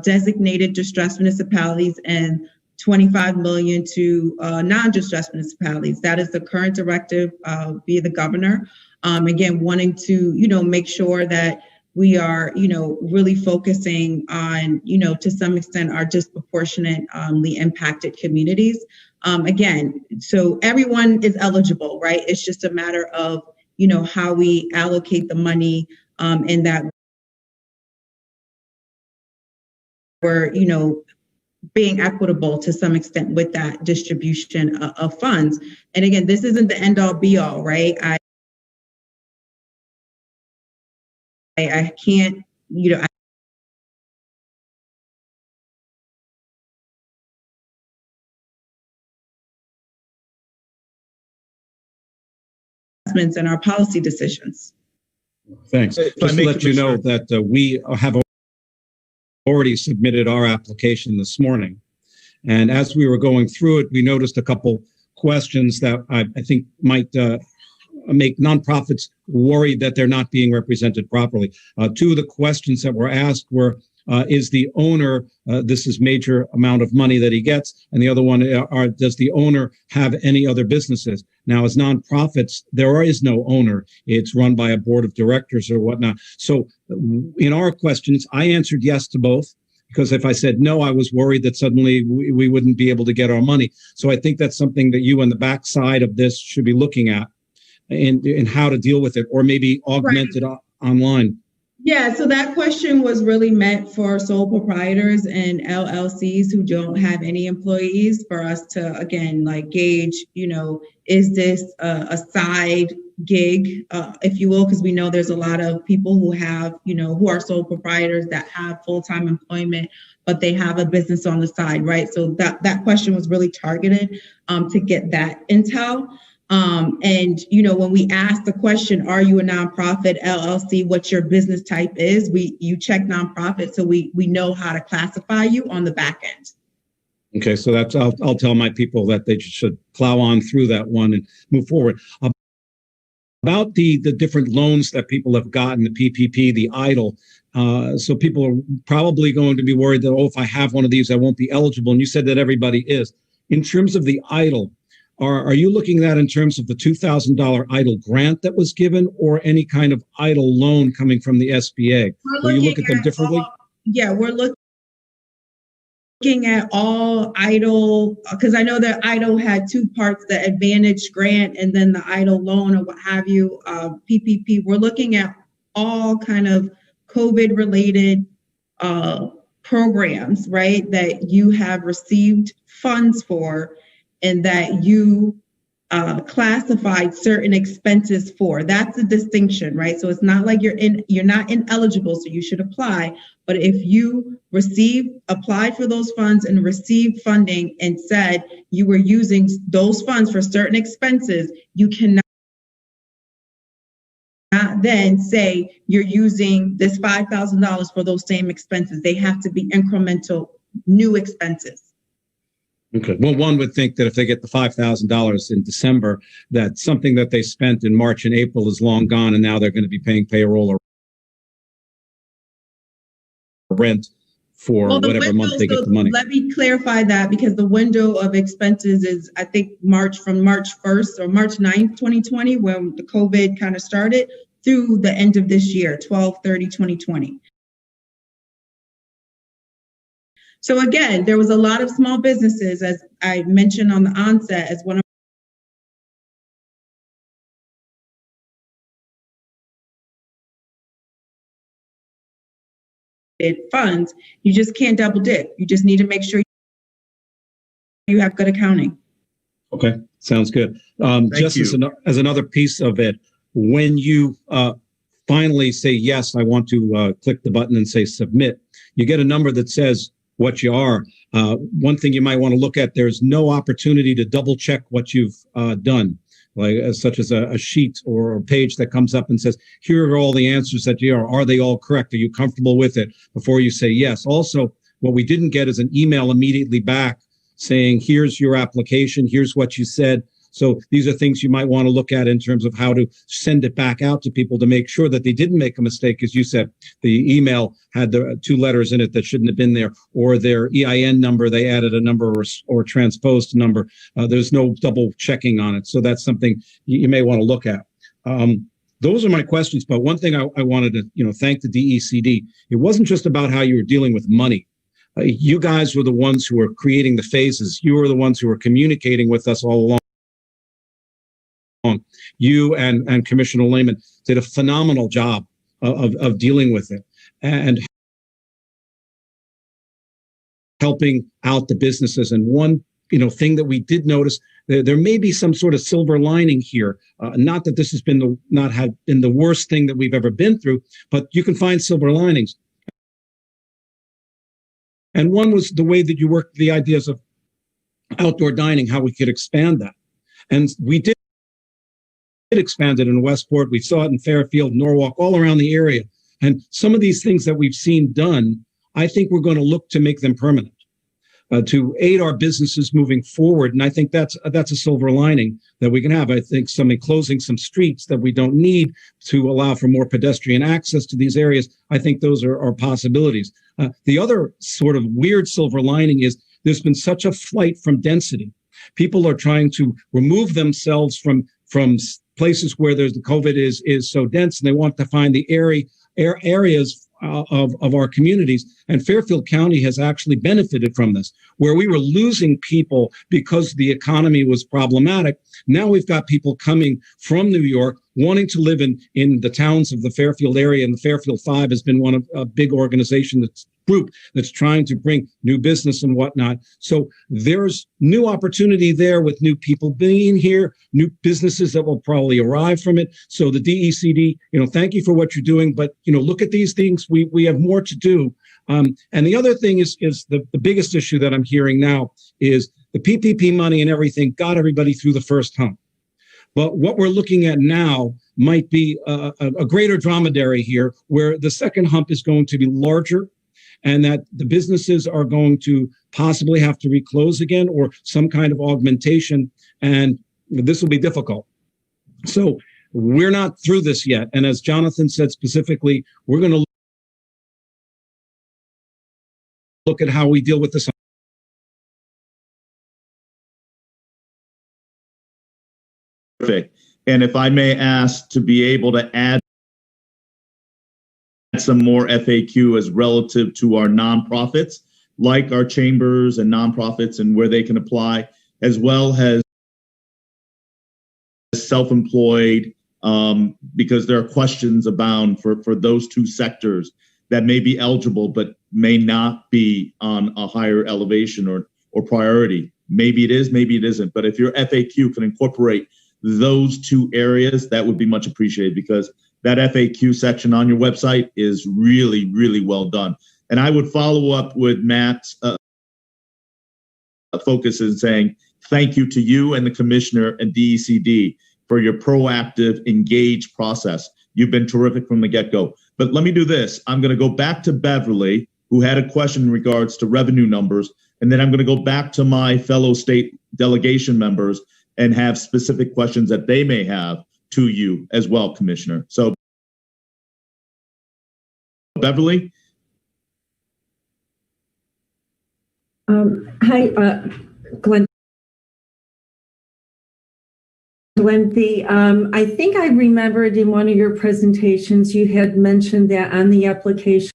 designated distressed municipalities and 25 million to non-distressed municipalities. That is the current directive via the governor. Again, wanting to, make sure that we are, really focusing on, to some extent, our disproportionately impacted communities. Again, so everyone is eligible, right? It's just a matter of, how we allocate the money and that we're, being equitable to some extent with that distribution of funds. And again, this isn't the end all be all, right? I can't, and our policy decisions. Thanks. Just to let you know that we have already submitted our application this morning. And as we were going through it, we noticed a couple questions that I think might make nonprofits worried that they're not being represented properly. Two of the questions that were asked were, is the owner, this is major amount of money that he gets, and the other one, does the owner have any other businesses? Now, as nonprofits, there is no owner. It's run by a board of directors or whatnot. So in our questions, I answered yes to both, because if I said no, I was worried that suddenly we wouldn't be able to get our money. So I think that's something that you on the backside of this should be looking at and how to deal with it, or maybe augment it online. Yeah, so that question was really meant for sole proprietors and LLCs who don't have any employees, for us to, again, gauge, is this a side gig, if you will, because we know there's a lot of people who have, who are sole proprietors that have full-time employment, but they have a business on the side, right? So that question was really targeted to get that intel. And, when we ask the question, are you a nonprofit, LLC, what your business type is, you check nonprofit, so we know how to classify you on the back end. Okay, so that's, I'll tell my people that they should plow on through that one and move forward. About the different loans that people have gotten, the PPP, the EIDL. So people are probably going to be worried that, if I have one of these, I won't be eligible. And you said that everybody is. In terms of the EIDL, are you looking at in terms of the $2,000 EIDL grant that was given, or any kind of EIDL loan coming from the SBA? Will you look at them differently? Yeah, we're looking looking at all EIDL, because I know that EIDL had two parts, the Advantage grant and then the EIDL loan or what have you, PPP. We're looking at all kind of COVID related programs, right, that you have received funds for and that you classified certain expenses for. That's the distinction, right? So it's not like you're not ineligible, so you should apply. But if you applied for those funds and received funding and said you were using those funds for certain expenses, you cannot then say you're using this $5,000 for those same expenses. They have to be incremental new expenses. Okay. Well, one would think that if they get the $5,000 in December, that something that they spent in March and April is long gone, and now they're going to be paying payroll or rent for whatever month they get the money. Let me clarify that, because the window of expenses is, I think, from March 1st or March 9th, 2020, when the COVID kind of started, through the end of this year, 12/30/2020. So again, there was a lot of small businesses, as I mentioned on the onset, as one of funds. You just can't double dip. You just need to make sure you have good accounting. Okay, sounds good. Just as another piece of it, when you finally say, yes, I want to click the button and say submit, you get a number that says what you are. One thing you might want to look at, there's no opportunity to double check what you've done, like such as a sheet or a page that comes up and says, here are all the answers that you are they all correct? Are you comfortable with it? Before you say yes. Also, what we didn't get is an email immediately back saying, here's your application, here's what you said. So these are things you might want to look at in terms of how to send it back out to people to make sure that they didn't make a mistake. As you said, the email had the two letters in it that shouldn't have been there, or their EIN number, they added a number or transposed number. There's no double checking on it. So that's something you may want to look at. Those are my questions. But one thing I wanted to thank the DECD. It wasn't just about how you were dealing with money. You guys were the ones who were creating the phases. You were the ones who were communicating with us all along. You and Commissioner Lehman did a phenomenal job of dealing with it and helping out the businesses. And one thing that we did notice, there may be some sort of silver lining here. Not that this has been the worst thing that we've ever been through, but you can find silver linings. And one was the way that you worked the ideas of outdoor dining, how we could expand that. And we did expand it in Westport. We saw it in Fairfield, Norwalk, all around the area. And some of these things that we've seen done, I think we're going to look to make them permanent, to aid our businesses moving forward. And I think that's a silver lining that we can have. I think closing some streets that we don't need to allow for more pedestrian access to these areas, I think those are possibilities. The other sort of weird silver lining is there's been such a flight from density. People are trying to remove themselves from places where the COVID is so dense, and they want to find the areas of our communities. And Fairfield County has actually benefited from this, where we were losing people because the economy was problematic. Now we've got people coming from New York wanting to live in the towns of the Fairfield area, and the Fairfield 5 has been one of a big organization group that's trying to bring new business and whatnot. So there's new opportunity there with new people being here, new businesses that will probably arrive from it. So the DECD, thank you for what you're doing, but look at these things. We have more to do. And the other thing is the biggest issue that I'm hearing now is the PPP money and everything got everybody through the first hump. But what we're looking at now might be a greater dromedary here, where the second hump is going to be larger, and that the businesses are going to possibly have to reclose again or some kind of augmentation, and this will be difficult. So we're not through this yet. And as Jonathan said specifically, we're going to look at how we deal with this. Perfect. And if I may ask to be able to add some more FAQ as relative to our nonprofits, like our chambers and nonprofits and where they can apply, as well as self-employed, because there are questions abound for those two sectors that may be eligible but may not be on a higher elevation or priority. Maybe it is, maybe it isn't. But if your FAQ can incorporate those two areas, that would be much appreciated, because that FAQ section on your website is really, really well done. And I would follow up with Matt's focus in saying thank you to you and the commissioner and DECD for your proactive, engaged process. You've been terrific from the get-go. But let me do this. I'm going to go back to Beverly, who had a question in regards to revenue numbers. And then I'm going to go back to my fellow state delegation members and have specific questions that they may have to you as well, Commissioner. So, Beverly? Hi, Glenn. I think I remembered in one of your presentations you had mentioned that on the application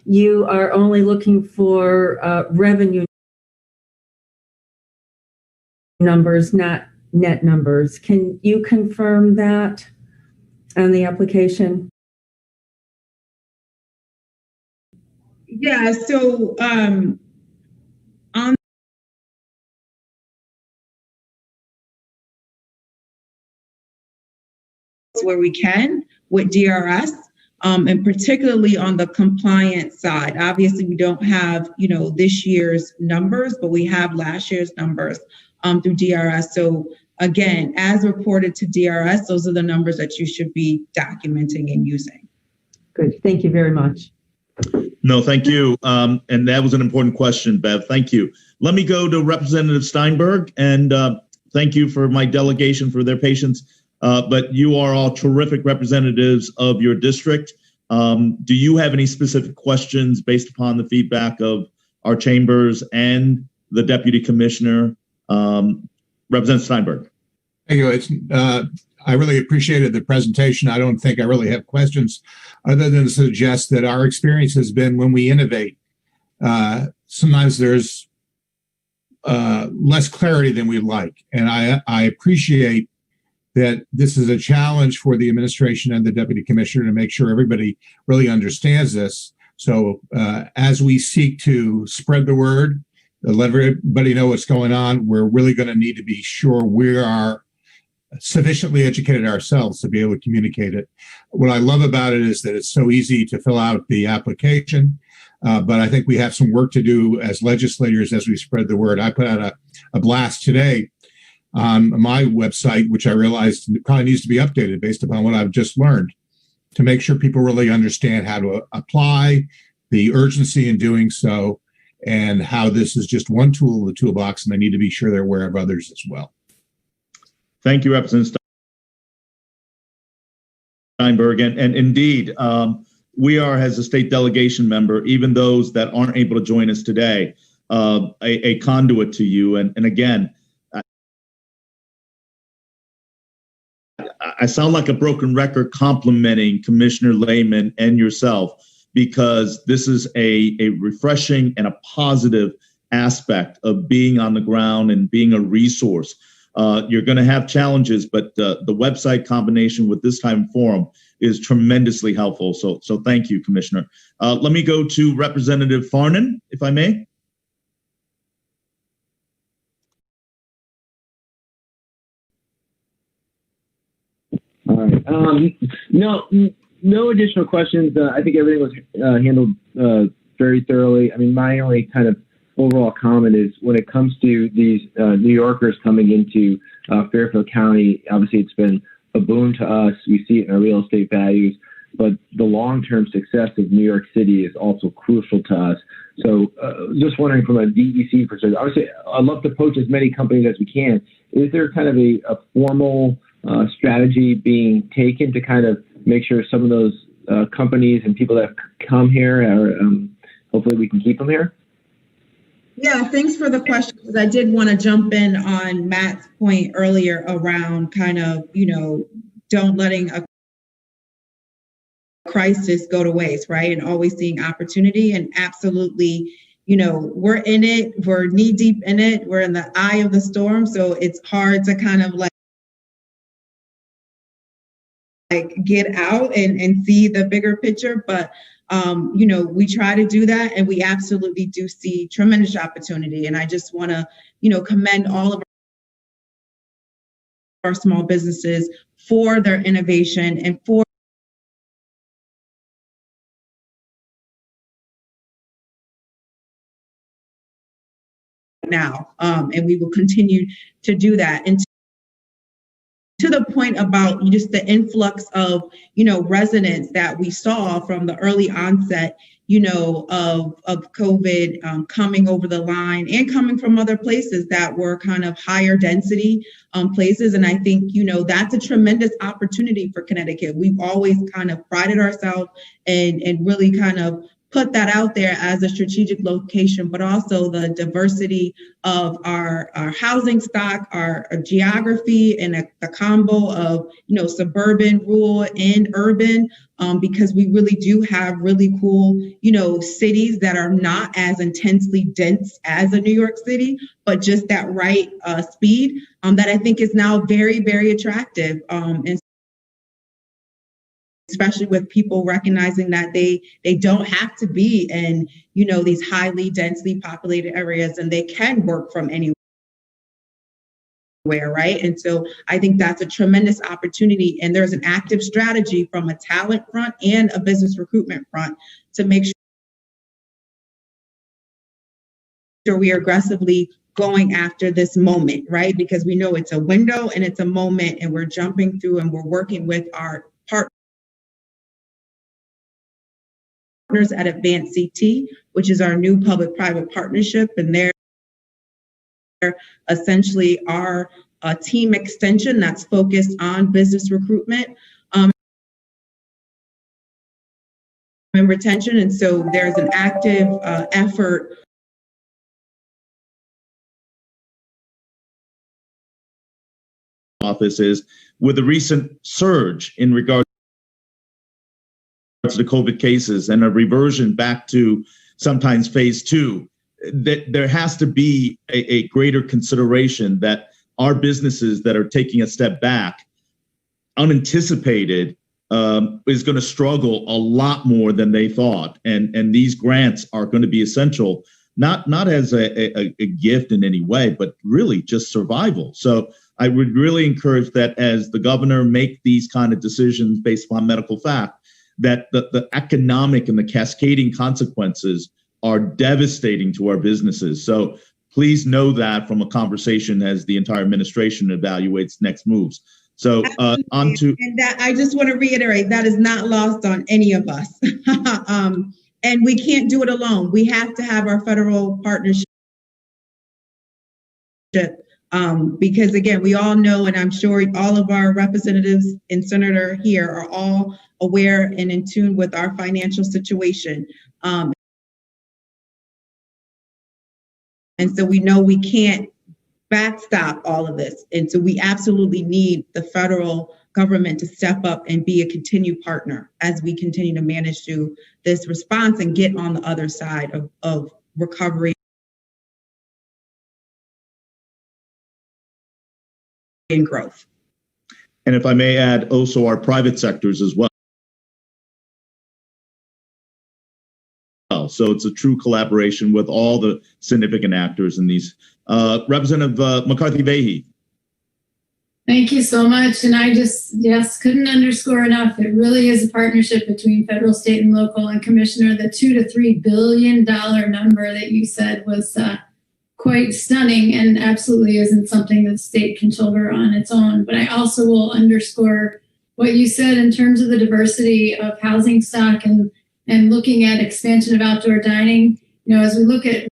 you are only looking for revenue numbers, not net numbers. Can you confirm that on the application? Yeah, so on where we can with DRS, and particularly on the compliance side. Obviously, we don't have, this year's numbers, but we have last year's numbers through DRS. So again, as reported to DRS, those are the numbers that you should be documenting and using. Good. Thank you very much. No, thank you. And that was an important question, Bev. Thank you. Let me go to Representative Steinberg, and thank you for my delegation for their patience. But you are all terrific representatives of your district. Do you have any specific questions based upon the feedback of our chambers and the Deputy Commissioner? Representative Steinberg. Thank you. I really appreciated the presentation. I don't think I really have questions other than to suggest that our experience has been when we innovate, sometimes there's less clarity than we like. And I appreciate that this is a challenge for the administration and the Deputy Commissioner to make sure everybody really understands this. So as we seek to spread the word, let everybody know what's going on, we're really going to need to be sure we are sufficiently educated ourselves to be able to communicate it. What I love about it is that it's so easy to fill out the application, but I think we have some work to do as legislators as we spread the word. I put out a blast today on my website, which I realized probably needs to be updated based upon what I've just learned, to make sure people really understand how to apply, the urgency in doing so, and how this is just one tool in the toolbox, and they need to be sure they're aware of others as well. Thank you, Representative Steinberg. And indeed, we are, as a state delegation member, even those that aren't able to join us today, a conduit to you. And again, I sound like a broken record complimenting Commissioner Lehman and yourself, because this is a refreshing and a positive aspect of being on the ground and being a resource. You're going to have challenges, but the website combination with this time forum is tremendously helpful. So thank you, Commissioner. Let me go to Representative Farnan, if I may. All right. No additional questions. I think everything was handled very thoroughly. I mean, my only kind of overall comment is when it comes to these New Yorkers coming into Fairfield County, obviously it's been a boon to us. We see it in our real estate values, but the long-term success of New York City is also crucial to us. So just wondering from a DEC perspective, obviously I'd love to poach as many companies as we can. Is there kind of a formal strategy being taken to kind of make sure some of those companies and people that come here are, hopefully we can keep them here? Yeah, thanks for the question, because I did want to jump in on Matt's point earlier around kind of, don't letting a crisis go to waste, right? And always seeing opportunity. And absolutely, we're in it, we're knee deep in it, we're in the eye of the storm. So it's hard to kind of like get out and see the bigger picture. But, we try to do that, and we absolutely do see tremendous opportunity. And I just want to, commend all of our small businesses for their innovation and for now. And we will continue to do that. And to the point about just the influx of, residents that we saw from the early onset, of COVID coming over the line and coming from other places that were kind of higher density places. And I think, that's a tremendous opportunity for Connecticut. We've always kind of prided ourselves and really kind of put that out there as a strategic location, but also the diversity of our housing stock, our geography, and the combo of, suburban, rural, and urban, because we really do have really cool, cities that are not as intensely dense as a New York City, but just that right speed that I think is now very, very attractive. And especially with people recognizing that they don't have to be in, these highly densely populated areas, and they can work from anywhere, right? And so I think that's a tremendous opportunity. And there's an active strategy from a talent front and a business recruitment front to make sure we are aggressively going after this moment, right? Because we know it's a window and it's a moment, and we're jumping through and we're working with our partners at Advanced CT, which is our new public-private partnership, and they're essentially our team extension that's focused on business recruitment and retention. And so there's an active effort offices with a recent surge in regard to the COVID cases and a reversion back to sometimes phase 2, that there has to be a greater consideration that our businesses that are taking a step back, unanticipated, is going to struggle a lot more than they thought. And these grants are going to be essential, not as a gift in any way, but really just survival. So I would really encourage that as the governor make these kind of decisions based upon medical fact, that the economic and the cascading consequences are devastating to our businesses. So please know that from a conversation as the entire administration evaluates next moves. So on to... And that I just want to reiterate, that is not lost on any of us. And we can't do it alone. We have to have our federal partnership. Because again, we all know, and I'm sure all of our representatives and senator here are all aware and in tune with our financial situation. And so we know we can't backstop all of this. And so we absolutely need the federal government to step up and be a continued partner as we continue to manage through this response and get on the other side of recovery and growth. And if I may add, also our private sectors as well. So it's a true collaboration with all the significant actors in these. Representative McCarthy-Vahey. Thank you so much. And I couldn't underscore enough. It really is a partnership between federal, state, and local. And Commissioner, the $2 to $3 billion number that you said was quite stunning and absolutely isn't something that the state can shoulder on its own. But I also will underscore what you said in terms of the diversity of housing stock and looking at expansion of outdoor dining. As we look at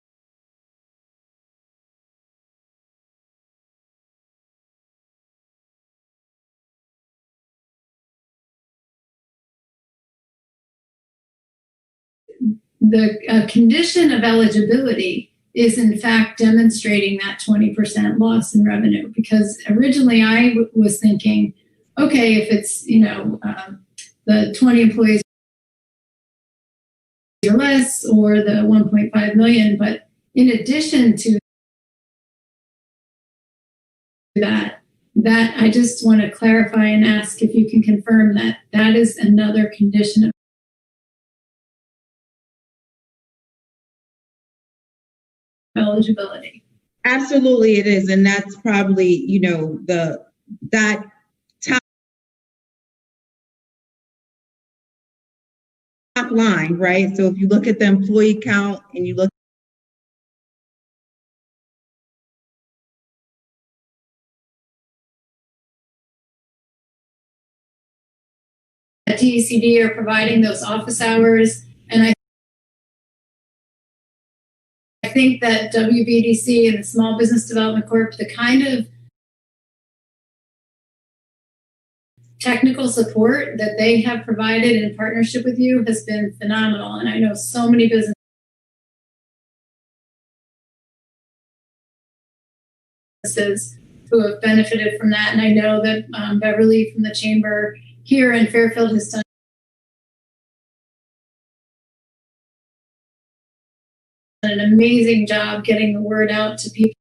the condition of eligibility is in fact demonstrating that 20% loss in revenue, because originally I was thinking, okay, if it's, the 20 employees or less, or the 1.5 million. But in addition to that I just want to clarify and ask if you can confirm that that is another condition of eligibility. Absolutely, it is, and that's probably that top line, right? So if you look at the employee count and you look at DECD are providing those office hours, and I think that WBDC and the Small Business Development Corp, the kind of technical support that they have provided in partnership with you has been phenomenal. And I know so many businesses who have benefited from that. And I know that Beverly from the Chamber here in Fairfield has done an amazing job getting the word out to people.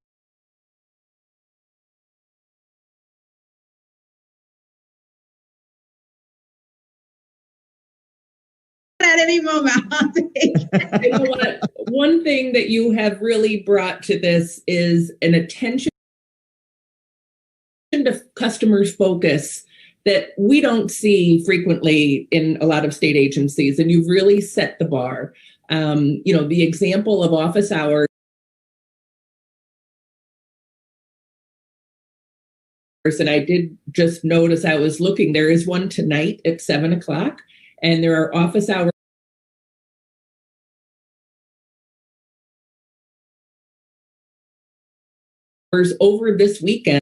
At any moment. You know what? One thing that you have really brought to this is an attention to customers' focus that we don't see frequently in a lot of state agencies, and you've really set the bar. The example of office hours, and I did just notice, I was looking, there is one tonight at 7:00, and there are office hours over this weekend.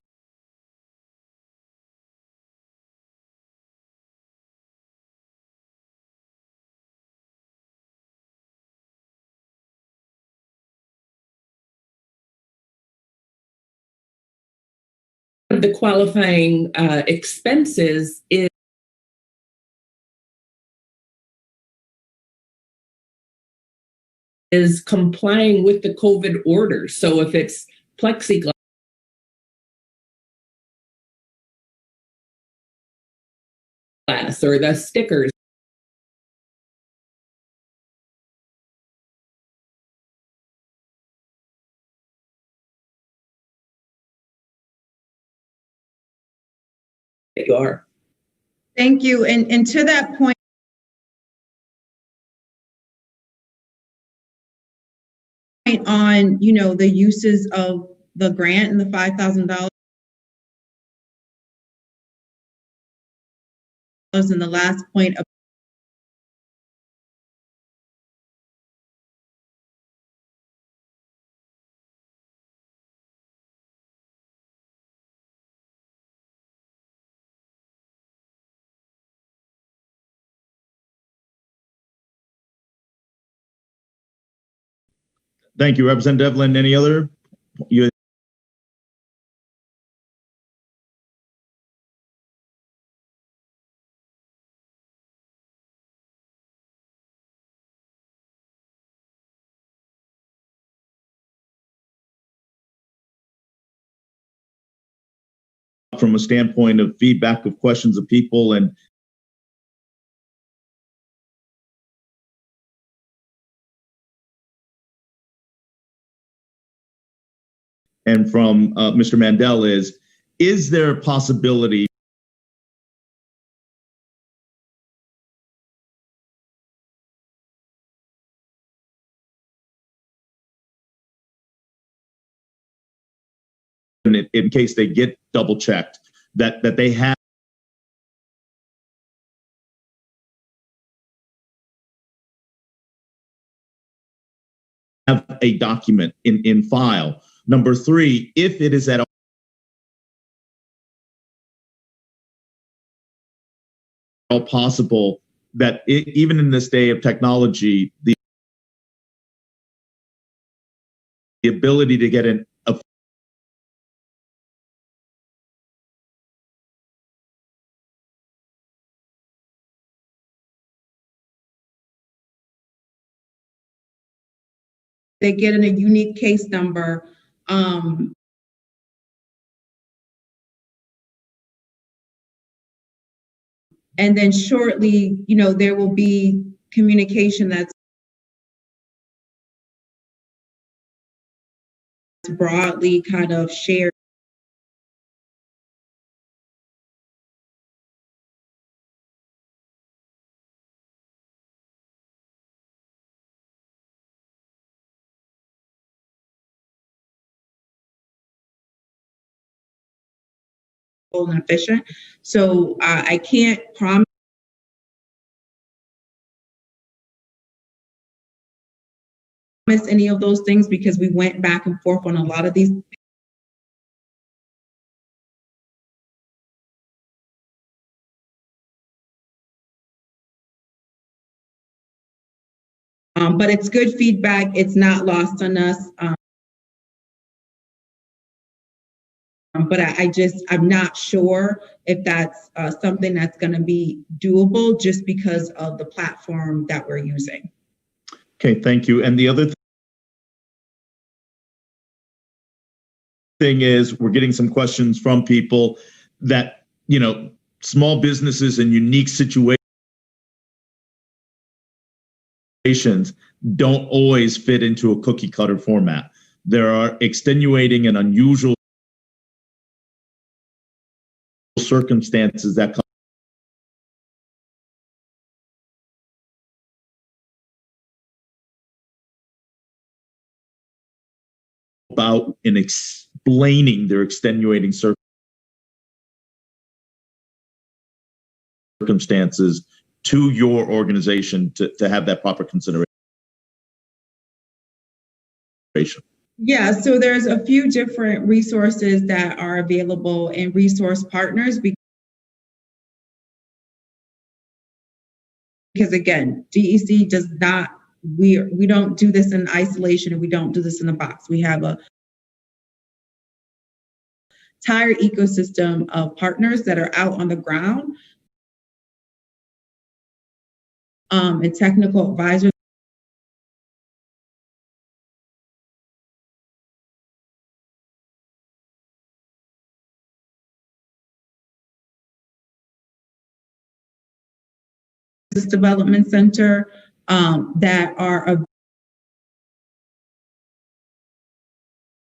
The qualifying expenses is complying with the COVID orders. So if it's plexiglass or the stickers, you are. Thank you. And to that point, on the uses of the grant and the $5,000 and the last point of Thank you, Representative Devlin. Any other? From a standpoint of feedback of questions of people and from Mr. Mandel is there a possibility in case they get double checked that they have a document in file? Number three, if it is at all possible that even in this day of technology, the ability to get a They get in a unique case number. And then shortly, there will be communication that's broadly kind of shared. And efficient. So I can't promise any of those things because we went back and forth on a lot of these. But it's good feedback. It's not lost on us. But I'm not sure if that's something that's going to be doable just because of the platform that we're using. Okay, thank you. And the other thing is we're getting some questions from people that, small businesses in unique situations don't always fit into a cookie cutter format. There are extenuating and unusual circumstances that come about in explaining their extenuating circumstances to your organization to have that proper consideration. Yeah, so there's a few different resources that are available in resource partners because again, DEC does not, we don't do this in isolation and we don't do this in a box. We have a entire ecosystem of partners that are out on the ground and technical advisors. Business Development Center that are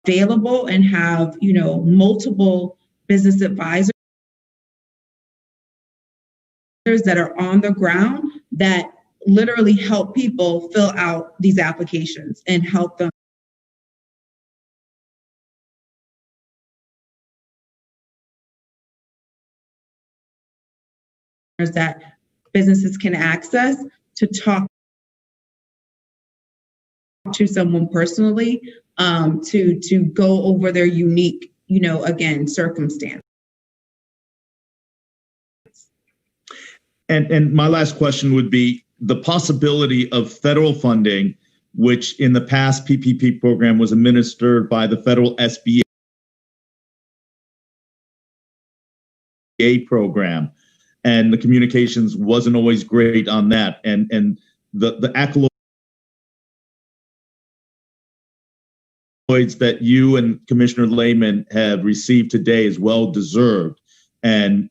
available and have, multiple business advisors that are on the ground that literally help people fill out these applications and help them that businesses can access to talk to someone personally to go over their unique, again, circumstance. And my last question would be the possibility of federal funding, which in the past PPP program was administered by the federal SBA program. And the communications wasn't always great on that. And the accolades that you and Commissioner Lehman have received today is well deserved and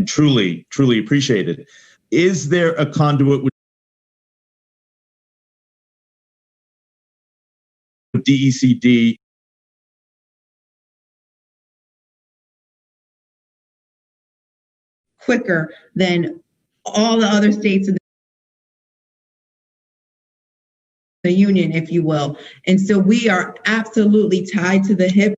truly appreciated. Is there a conduit with DECD quicker than all the other states in the union, if you will? And so we are absolutely tied to the hip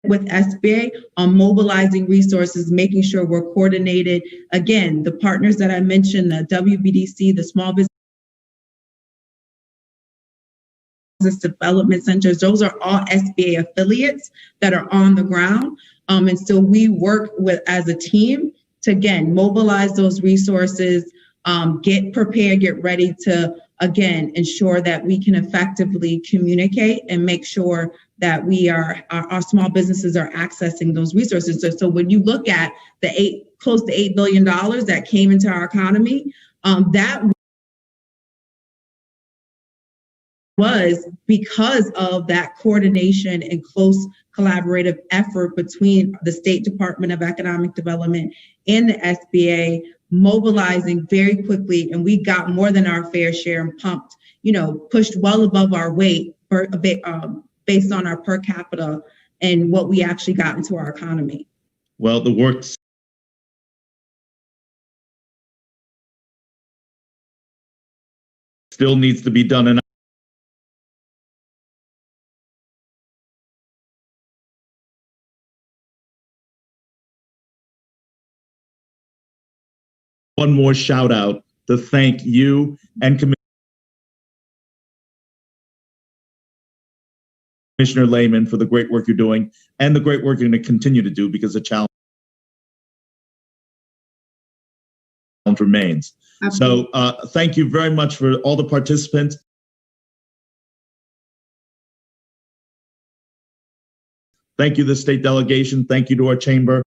with SBA on mobilizing resources, making sure we're coordinated. Again, the partners that I mentioned, the WBDC, the Small Business Development Centers, those are all SBA affiliates that are on the ground. And so we work as a team to, again, mobilize those resources, get prepared, get ready to again, ensure that we can effectively communicate and make sure that our small businesses are accessing those resources. So when you look at the close to $8 billion that came into our economy, that was because of that coordination and close collaborative effort between the State Department of Economic Development and the SBA, mobilizing very quickly, and we got more than our fair share and pushed well above our weight based on our per capita and what we actually got into our economy. Well, the work still needs to be done, and one more shout out to thank you and Commissioner Lehman for the great work you're doing and the great work you're going to continue to do, because the challenge remains. Absolutely. So thank you very much for all the participants. Thank you to the state delegation. Thank you to our chamber.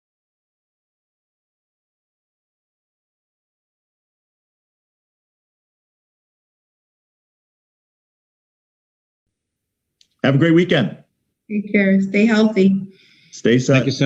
Have a great weekend. Take care. Stay healthy. Stay safe. Thank you, Senator.